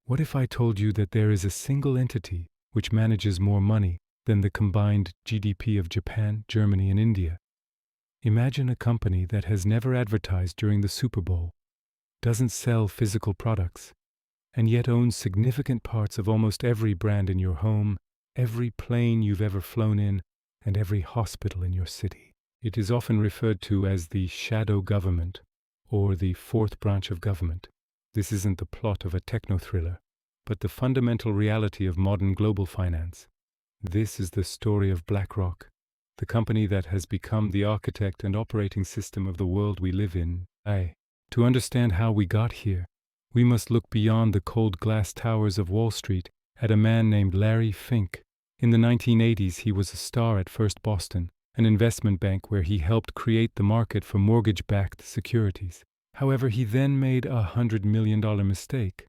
What if I told you that there is a single entity which manages more money than the combined GDP of Japan, Germany, and India? Imagine a company that has never advertised during the Super Bowl, doesn't sell physical products, and yet owns significant parts of almost every brand in your home, every plane you've ever flown in, and every hospital in your city. It is often referred to as the shadow government, or the fourth branch of government. This isn't the plot of a techno-thriller, but the fundamental reality of modern global finance. This is the story of BlackRock, the company that has become the architect and operating system of the world we live in. To understand how we got here, we must look beyond the cold glass towers of Wall Street at a man named Larry Fink. In the 1980s, he was a star at First Boston, an investment bank where he helped create the market for mortgage-backed securities. However, he then made a $100 million mistake,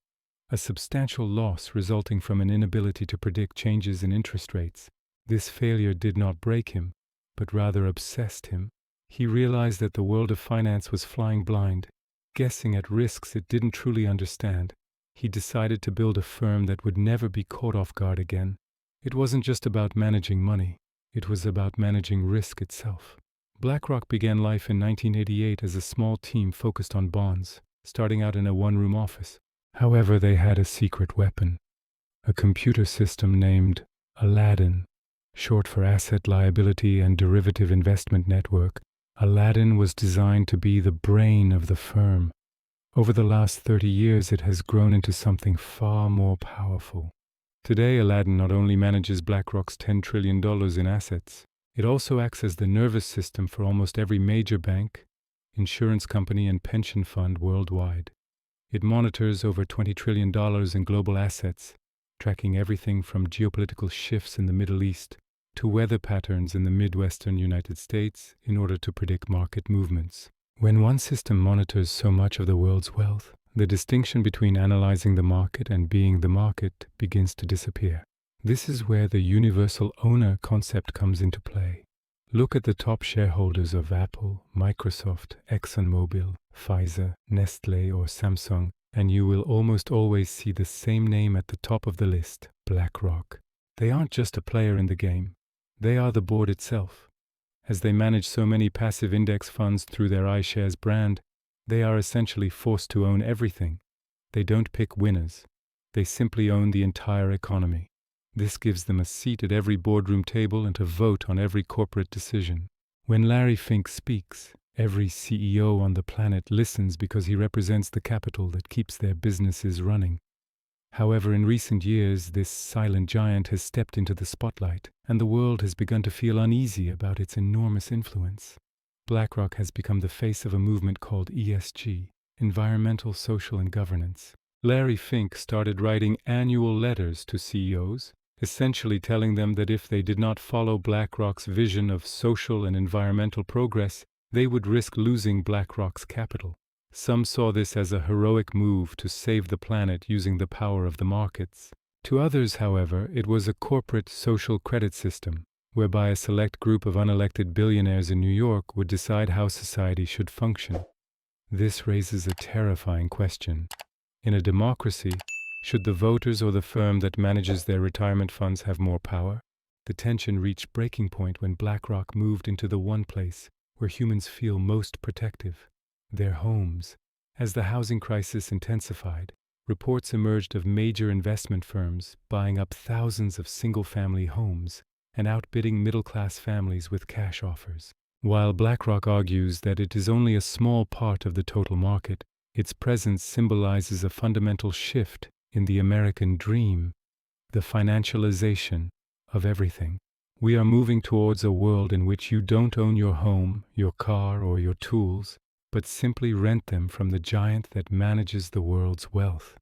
a substantial loss resulting from an inability to predict changes in interest rates. This failure did not break him, but rather obsessed him. He realized that the world of finance was flying blind, guessing at risks it didn't truly understand. He decided to build a firm that would never be caught off guard again. It wasn't just about managing money, it was about managing risk itself. BlackRock began life in 1988 as a small team focused on bonds, starting out in a one-room office. However, they had a secret weapon, a computer system named Aladdin, short for Asset Liability and Derivative Investment Network. Aladdin was designed to be the brain of the firm. Over the last 30 years, it has grown into something far more powerful. Today, Aladdin not only manages BlackRock's $10 trillion in assets, it also acts as the nervous system for almost every major bank, insurance company, and pension fund worldwide. It monitors over $20 trillion in global assets, tracking everything from geopolitical shifts in the Middle East to weather patterns in the Midwestern United States in order to predict market movements. When one system monitors so much of the world's wealth, the distinction between analyzing the market and being the market begins to disappear. This is where the universal owner concept comes into play. Look at the top shareholders of Apple, Microsoft, ExxonMobil, Pfizer, Nestlé, or Samsung, and you will almost always see the same name at the top of the list, BlackRock. They aren't just a player in the game. They are the board itself. As they manage so many passive index funds through their iShares brand, they are essentially forced to own everything. They don't pick winners. They simply own the entire economy. This gives them a seat at every boardroom table and a vote on every corporate decision. When Larry Fink speaks, every CEO on the planet listens because he represents the capital that keeps their businesses running. However, in recent years, this silent giant has stepped into the spotlight, and the world has begun to feel uneasy about its enormous influence. BlackRock has become the face of a movement called ESG, Environmental, Social, and Governance. Larry Fink started writing annual letters to CEOs, essentially telling them that if they did not follow BlackRock's vision of social and environmental progress, they would risk losing BlackRock's capital. Some saw this as a heroic move to save the planet using the power of the markets. To others, however, it was a corporate social credit system, whereby a select group of unelected billionaires in New York would decide how society should function. This raises a terrifying question. In a democracy, should the voters or the firm that manages their retirement funds have more power? The tension reached breaking point when BlackRock moved into the one place where humans feel most protective, their homes. As the housing crisis intensified, reports emerged of major investment firms buying up thousands of single-family homes and outbidding middle-class families with cash offers. While BlackRock argues that it is only a small part of the total market, its presence symbolizes a fundamental shift in the American dream, the financialization of everything. We are moving towards a world in which you don't own your home, your car, or your tools, but simply rent them from the giant that manages the world's wealth.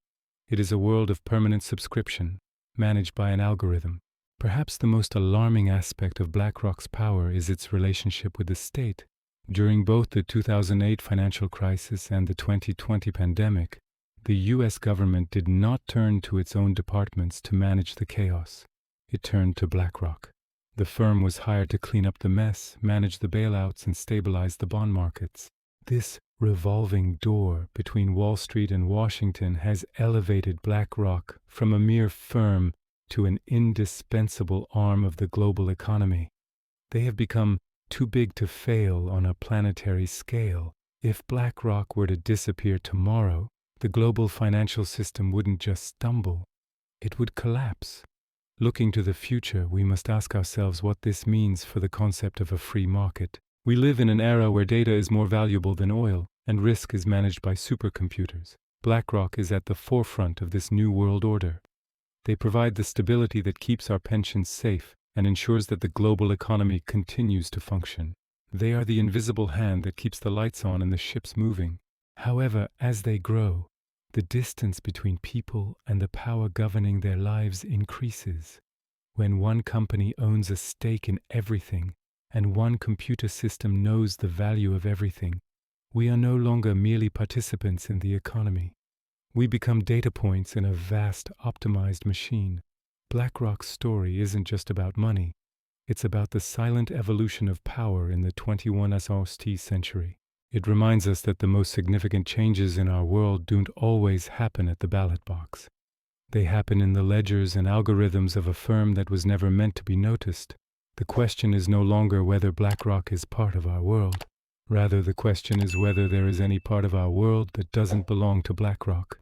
It is a world of permanent subscription, managed by an algorithm. Perhaps the most alarming aspect of BlackRock's power is its relationship with the state. During both the 2008 financial crisis and the 2020 pandemic, the U.S. government did not turn to its own departments to manage the chaos. It turned to BlackRock. The firm was hired to clean up the mess, manage the bailouts, and stabilize the bond markets. This revolving door between Wall Street and Washington has elevated BlackRock from a mere firm to an indispensable arm of the global economy. They have become too big to fail on a planetary scale. If BlackRock were to disappear tomorrow, the global financial system wouldn't just stumble, it would collapse. Looking to the future, we must ask ourselves what this means for the concept of a free market. We live in an era where data is more valuable than oil, and risk is managed by supercomputers. BlackRock is at the forefront of this new world order. They provide the stability that keeps our pensions safe and ensures that the global economy continues to function. They are the invisible hand that keeps the lights on and the ships moving. However, as they grow, the distance between people and the power governing their lives increases. When one company owns a stake in everything, and one computer system knows the value of everything, we are no longer merely participants in the economy. We become data points in a vast, optimized machine. BlackRock's story isn't just about money. It's about the silent evolution of power in the 21st century. It reminds us that the most significant changes in our world don't always happen at the ballot box. They happen in the ledgers and algorithms of a firm that was never meant to be noticed. The question is no longer whether BlackRock is part of our world. Rather, the question is whether there is any part of our world that doesn't belong to BlackRock.